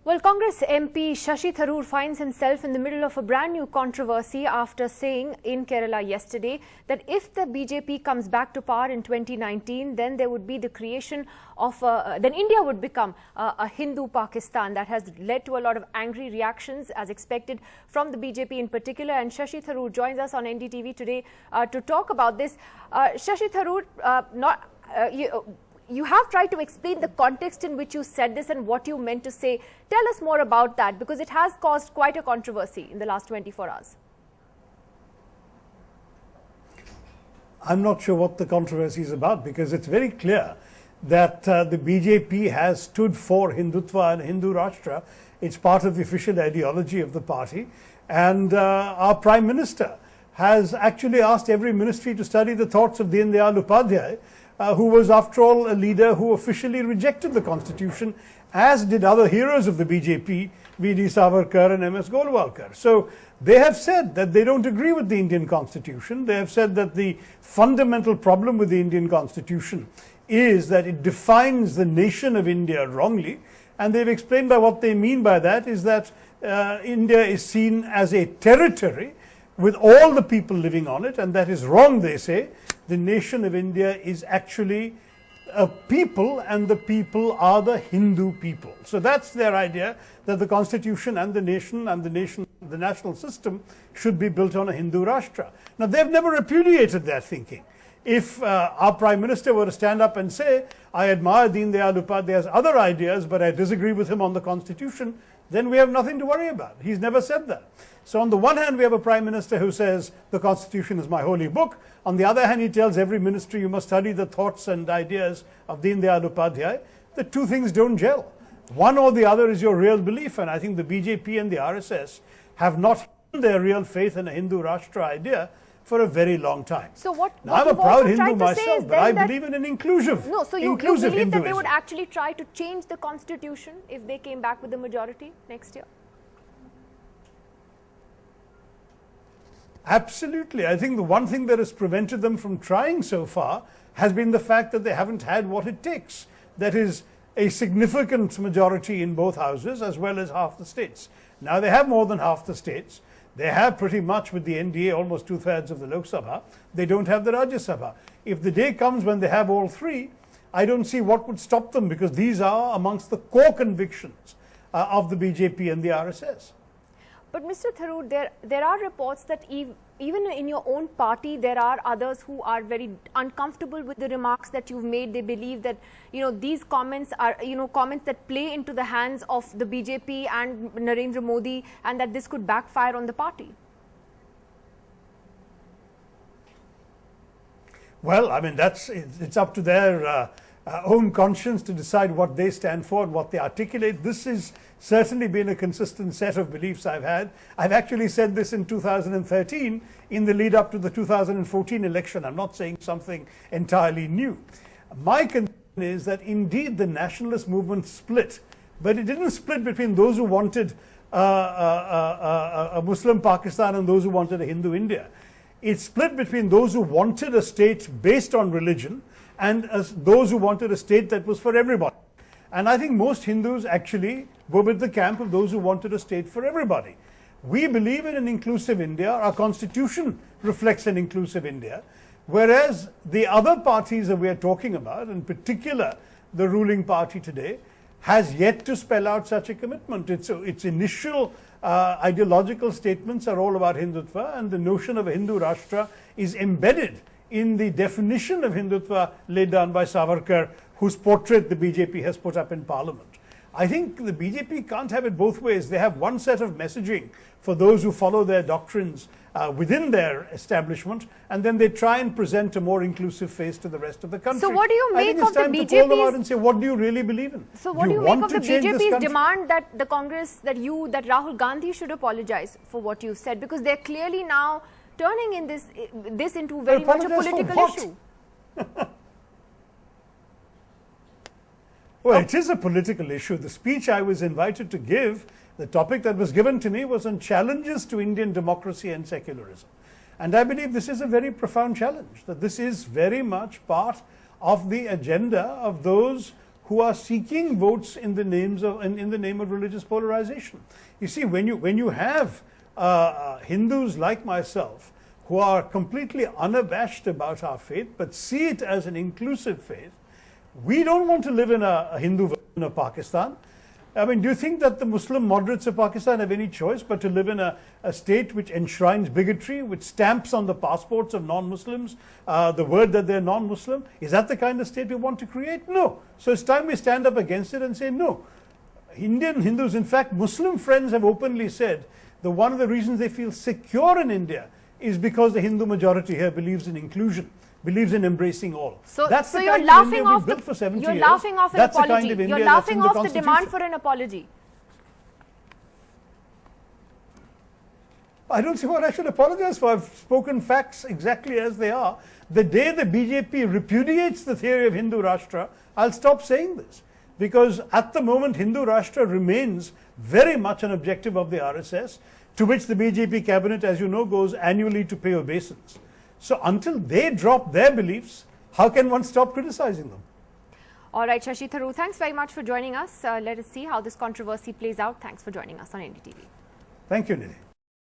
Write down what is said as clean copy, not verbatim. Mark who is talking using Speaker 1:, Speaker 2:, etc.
Speaker 1: Well, Congress MP Shashi Tharoor finds himself in the middle of a brand new controversy after saying in Kerala yesterday that if the BJP comes back to power in 2019, then there would be the creation of, then India would become a Hindu Pakistan. That has led to a lot of angry reactions as expected from the BJP in particular. And Shashi Tharoor joins us on NDTV today to talk about this. Shashi Tharoor, you have tried to explain the context in which you said this and what you meant to say. Tell us more about that, because it has caused quite a controversy in the last 24 hours.
Speaker 2: I'm not sure what the controversy is about, because it's very clear that the BJP has stood for Hindutva and Hindu Rashtra. It's part of the official ideology of the party. And our Prime Minister has actually asked every ministry to study the thoughts of Deen Dayal Upadhyay, who was, after all, a leader who officially rejected the constitution, as did other heroes of the BJP, V.D. Savarkar and M.S. Golwalkar. So they have said that they don't agree with the Indian constitution. They have said that the fundamental problem with the Indian constitution is that it defines the nation of India wrongly. And they've explained by what they mean by that is that India is seen as a territory with all the people living on it, and that is wrong, they say. The nation of India is actually a people, and the people are the Hindu people. So that's their idea, that the constitution and the nation and the national system should be built on a Hindu Rashtra. Now, they've never repudiated that thinking. If our Prime Minister were to stand up and say, I admire Deen Dayal Upadhyay's other ideas, but I disagree with him on the constitution, then we have nothing to worry about. He's never said that. So on the one hand, we have a Prime Minister who says the constitution is my holy book. On the other hand, he tells every ministry you must study the thoughts and ideas of Deen Dayal Upadhyay. The two things don't gel. One or the other is your real belief, and I think the BJP and the RSS have not hidden their real faith in a Hindu Rashtra idea for a very long time.
Speaker 1: So what
Speaker 2: I'm a proud Hindu myself, but I believe in an inclusive
Speaker 1: No, so you believe
Speaker 2: Hinduism.
Speaker 1: that they would actually try to change the constitution if they came back with the majority next year?
Speaker 2: Absolutely. I think the one thing that has prevented them from trying so far has been the fact that they haven't had what it takes. That is, a significant majority in both houses as well as half the states. Now they have more than half the states. They have pretty much, with the NDA, almost 2/3 of the Lok Sabha. They don't have the Rajya Sabha. If the day comes when they have all three, I don't see what would stop them, because these are amongst the core convictions of the BJP and the RSS.
Speaker 1: But Mr. Tharoor, there are reports that even in your own party, there are others who are very uncomfortable with the remarks that you've made. They believe that, these comments are, comments that play into the hands of the BJP and Narendra Modi, and that this could backfire on the party.
Speaker 2: Well, I mean, it's up to their own conscience to decide what they stand for and what they articulate. This has certainly been a consistent set of beliefs I've had. I've actually said this in 2013 in the lead up to the 2014 election. I'm not saying something entirely new. My concern is that indeed the nationalist movement split, but it didn't split between those who wanted a Muslim Pakistan and those who wanted a Hindu India. It split between those who wanted a state based on religion and those who wanted a state that was for everybody. And I think most Hindus actually were with the camp of those who wanted a state for everybody. We believe in an inclusive India. Our constitution reflects an inclusive India. Whereas the other parties that we are talking about, in particular the ruling party today, has yet to spell out such a commitment. Its initial ideological statements are all about Hindutva, and the notion of a Hindu Rashtra is embedded in the definition of Hindutva laid down by Savarkar, whose portrait the BJP has put up in Parliament. I think the BJP can't have it both ways. They have one set of messaging for those who follow their doctrines within their establishment, and then they try and present a more inclusive face to the rest of the country.
Speaker 1: So what do you make of the BJP's...
Speaker 2: I think it's time to call them out and say, what do you really believe in?
Speaker 1: So what do you make of the BJP's demand that the Congress, that Rahul Gandhi should apologize for what you said? Because they're clearly now turning in this into very much a political issue.
Speaker 2: Well, it is a political issue. The speech I was invited to give, the topic that was given to me was on challenges to Indian democracy and secularism. And I believe this is a very profound challenge, that this is very much part of the agenda of those who are seeking votes in the names of in the name of religious polarization. You see, when you have Hindus like myself who are completely unabashed about our faith but see it as an inclusive faith, we don't want to live in a Hindu version of Pakistan. I mean, do you think that the Muslim moderates of Pakistan have any choice but to live in a state which enshrines bigotry, which stamps on the passports of non-Muslims the word that they're non-Muslim? Is that the kind of state we want to create? No. So it's time we stand up against it and say no. Indian Hindus, in fact, Muslim friends have openly said that one of the reasons they feel secure in India is because the Hindu majority here believes in inclusion, believes in embracing all.
Speaker 1: So,
Speaker 2: that's
Speaker 1: so
Speaker 2: the
Speaker 1: you're
Speaker 2: kind
Speaker 1: laughing
Speaker 2: of India
Speaker 1: off
Speaker 2: we've built for 70
Speaker 1: you're
Speaker 2: years.
Speaker 1: laughing off an
Speaker 2: That's
Speaker 1: apology.
Speaker 2: the kind of India
Speaker 1: You're
Speaker 2: that's in
Speaker 1: laughing off the demand
Speaker 2: Constitution.
Speaker 1: for an apology.
Speaker 2: I don't see what I should apologize for. I've spoken facts exactly as they are. The day the BJP repudiates the theory of Hindu Rashtra, I'll stop saying this. Because at the moment, Hindu Rashtra remains very much an objective of the RSS, to which the BJP cabinet, as you know, goes annually to pay obeisance. So until they drop their beliefs, how can one stop criticizing them?
Speaker 1: All right, Shashi Tharoor, thanks very much for joining us. Let us see how this controversy plays out. Thanks for joining us on NDTV.
Speaker 2: Thank you, Nidhi.